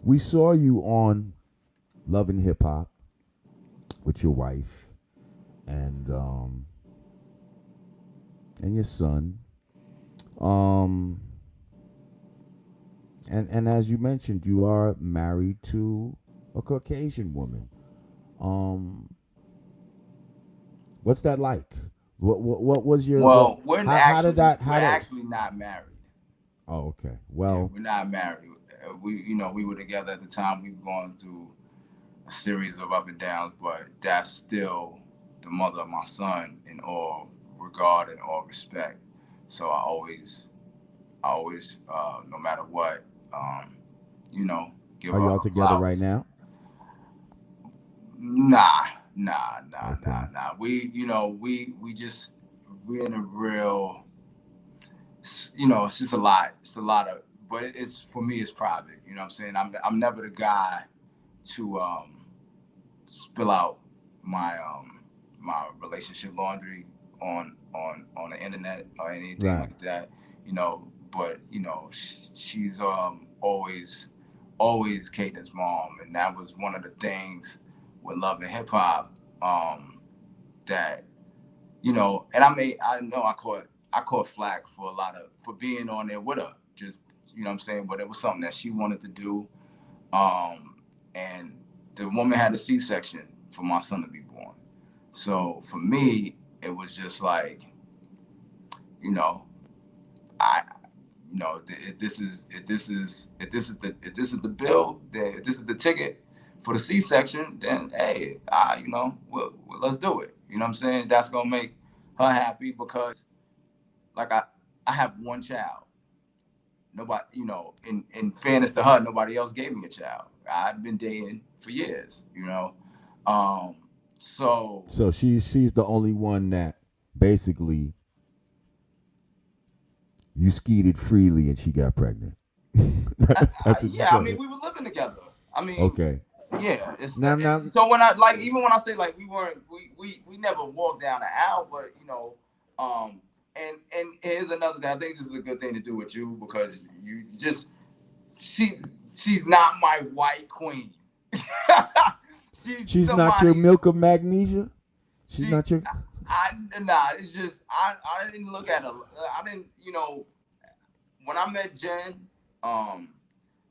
we saw you on Love and Hip Hop with your wife and um and your son. Um and as you mentioned, you are married to a Caucasian woman. Um what's that like? What was your what Well, we're how did actually that we're how did actually not married. Oh, okay. Yeah, Well, we're not married. We were together at the time. We've gone through a series of up and downs, but that's still the mother of my son in all regard and all respect. So I always, no matter what, um, you know, give are her y'all her together right flowers. now? Nah, nah, nah, nah, Okay. nah. We just we're in a real, it's just a lot. It's a lot of, but it's for me. It's private. You know what I'm saying? I'm never the guy to spill out my relationship laundry on the internet or anything Right. like that. But she's always Caden's mom, and that was one of the things with Love and Hip Hop, that and I know I caught flack for a lot of for being on there with her, just what I'm saying, but it was something that she wanted to do, and the woman had a C-section for my son to be born. So for me, it was just like, you know, I, if this is the bill, then if this is the ticket for the C-section, then hey, let's do it. You know what I'm saying? That's gonna make her happy because, like, I have one child. Nobody, in fairness to her, nobody else gave me a child. I've been dating for years. Um, so So she's the only one that basically you skeeted freely and she got pregnant. That's what you yeah, I mean, said. we were living together. I mean, Okay. yeah. Now, So when I like, even when I say like we weren't, we never walked down the aisle, but and here's another thing. I think this is a good thing to do with you because you just she's not my white queen. She's she's not your somebody. milk of magnesia. She's She, not your nah. It's just I didn't look at her. I didn't, when I met Jen, um,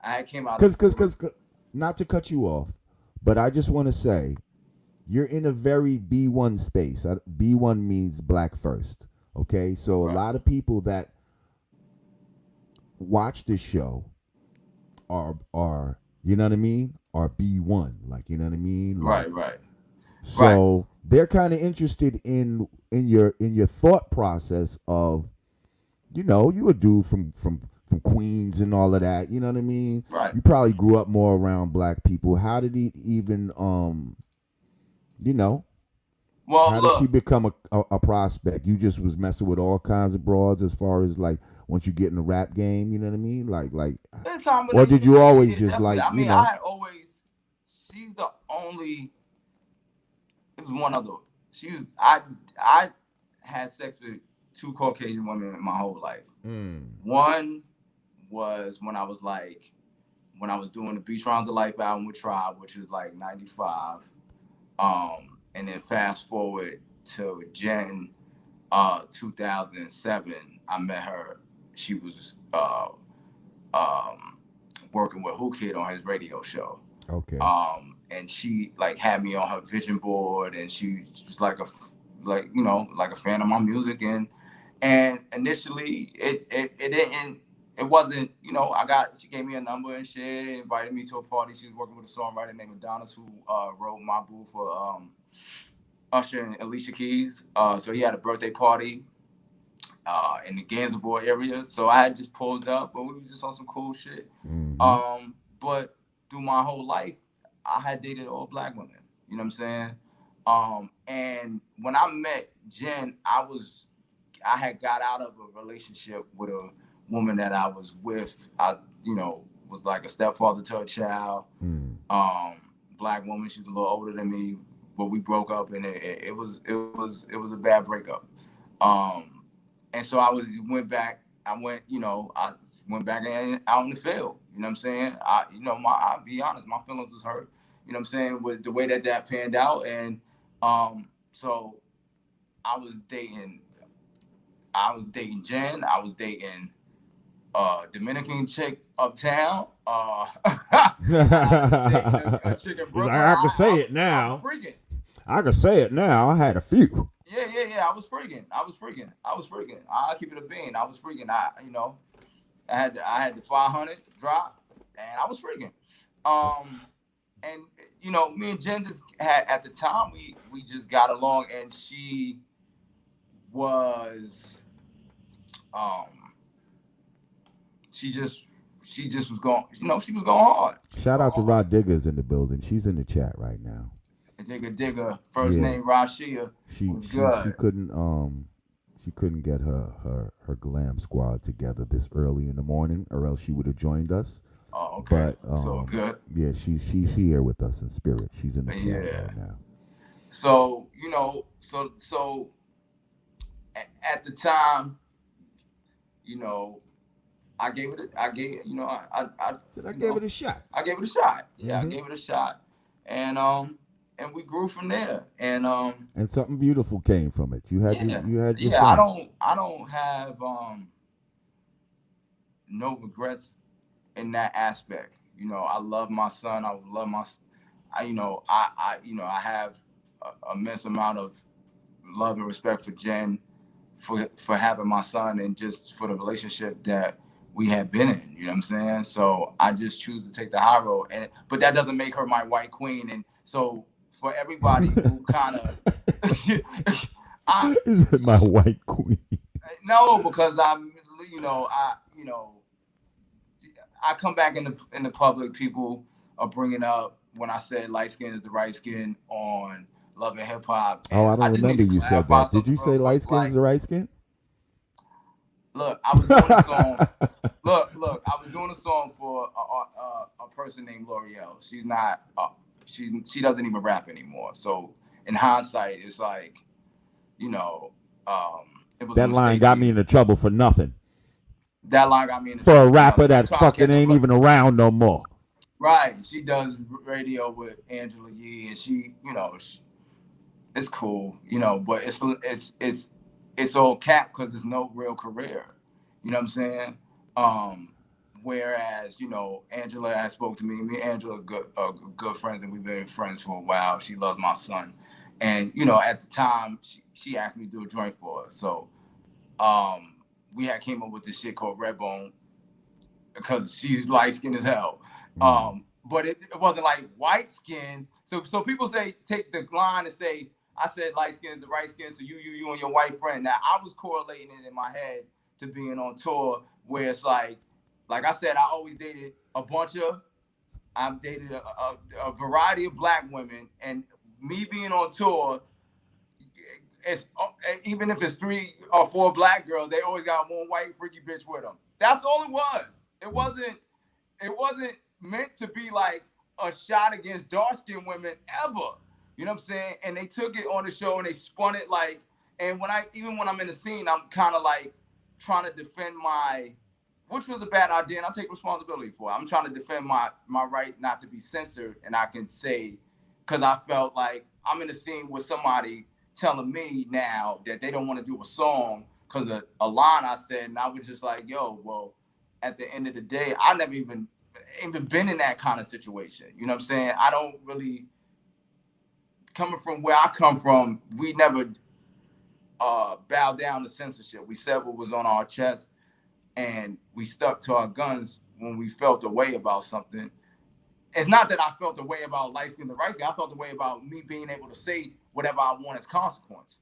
I had came out of school. cuz not to cut you off, but I just want to say you're in a very B1 space. B1 means black first. Okay? So a Right, lot of people that watch this show are you know what I mean? Are B1, like you know what I mean? Like right, right, right. so they're kind of interested in your thought process of you a dude from Queens and all of that. You know what I mean? Right. You probably grew up more around black people. How did he even you know Well, how did she look, become a prospect? You just was messing with all kinds of broads as far as like once you get in the rap game. You know what I mean? Like, it's a or did combination you of things. always Yeah, just definitely. like I mean, I had always. She's the only. It was one other. She was. I had sex with two Caucasian women my whole life. mm, One was when I was doing the Beach Rounds of Life album with Tribe, which was like '95. And then fast forward to Jen, 2007. I met her. She was um, working with Who Kid on his radio show. okay. And she like had me on her vision board, and she was like a fan of my music, and initially it didn't. It wasn't, she gave me a number and shit, invited me to a party. She was working with a songwriter named Adonis who wrote My Boo for Usher and Alicia Keys. So he had a birthday party in the Gansevoort area. So I had just pulled up, but we was just on some cool shit. Mm-hmm. But through my whole life, I had dated all black women. You know what I'm saying? And when I met Jen, I had got out of a relationship with a woman that I was with. Was like a stepfather to a child. Mm. Black woman. She was a little older than me, but we broke up, and it was a bad breakup. Um, and so I went back. I went, I went back out in the field. You know what I'm saying? I'll be honest, my feelings was hurt. You know what I'm saying, with the way that panned out, and so I was dating, Jen. I was dating Dominican chick uptown. I was dating a chick in He's like, Brooklyn. I can say it I was now. freaking. I can say it now. I had a few. Yeah. I keep it a bean. I was freaking. I had the 500 drop, and I was freaking. And me and Jen just had, at the time, we just got along, and was um she just she just was going, she was going hard. She was Shout going out to hard. Rod Diggers in the building. She's in the chat right now. Digger, first Yeah. name Rashia, She was she good. she couldn't get her glam squad together this early in the morning, or else she would have joined us. Oh, okay. But So good. yeah, she's here with us in spirit. She's in the chat Yeah. right now. So at the time, I gave it. I gave I Said I gave it a shot. I gave it a shot. Yeah, I Mhm. gave it a shot, and we grew from there. And something beautiful came from it. You had Yeah, you had your yeah. son. I don't have no regrets in that aspect. I love my son. I love my. I have a immense amount of love and respect for Jen, for having my son, and just for the relationship that we have been in. You know what I'm saying? So I just choose to take the high road, but that doesn't make her my white queen. And so for everybody who kind of, I Is it my white queen? no, because I come back in the public. People are bringing up when I said light skin is the right skin on Love and Hip Hop, Oh, and I I don't just need remember to you said clarify that. Did something you real say light quick. skin is the right skin? Look, I was doing a song. Look, I was doing a song for a person named L'Oreal. She's not. She doesn't even rap anymore. So in hindsight, it's like, you know, it was a That line mistake. got me into trouble for nothing. That line got me into For a trouble for rapper nothing. I'm that trying to fucking catch up. ain't even around no more. Right. She does radio with Angela Yee, and it's cool, but it's all cap because there's no real career. You know what I'm saying? Um, Whereas, Angela has spoke to me. Me and Angela are good friends, and we've been friends for a while. She loves my son, and at the time, she asked me to do a joint for her. So um, we had came up with this shit called Redbone because she's light skinned as hell. Mm. But it wasn't like white skin. So people say, take the line and say, I said light skin is the right skin, so you and your white friend. Now I was correlating it in my head to being on tour, where it's like I said, I always dated a bunch of I've dated a variety of black women, and me being on tour, it's even if it's 3 or 4 black girls, they always got one white freaky bitch with them. That's all it was. It wasn't. It wasn't meant to be like a shot against dark skinned women ever. You know what I'm saying? And they took it on the show and they spun it like. And when I'm in the scene, I'm kind of like trying to defend which was a bad idea, and I take responsibility for it. I'm trying to defend my right not to be censored, and I can say, because I felt like I'm in the scene with somebody telling me now that they don't want to do a song because of a line I said, and I was just like, yo, well, at the end of the day, I never even been in that kind of situation. You know what I'm saying? I don't really, coming from where I come from, we never bow down to censorship. We said what was on our chest, and we stuck to our guns when we felt a way about something. It's not that I felt a way about light skin to right skin. I felt a way about me being able to say whatever I want as consequence.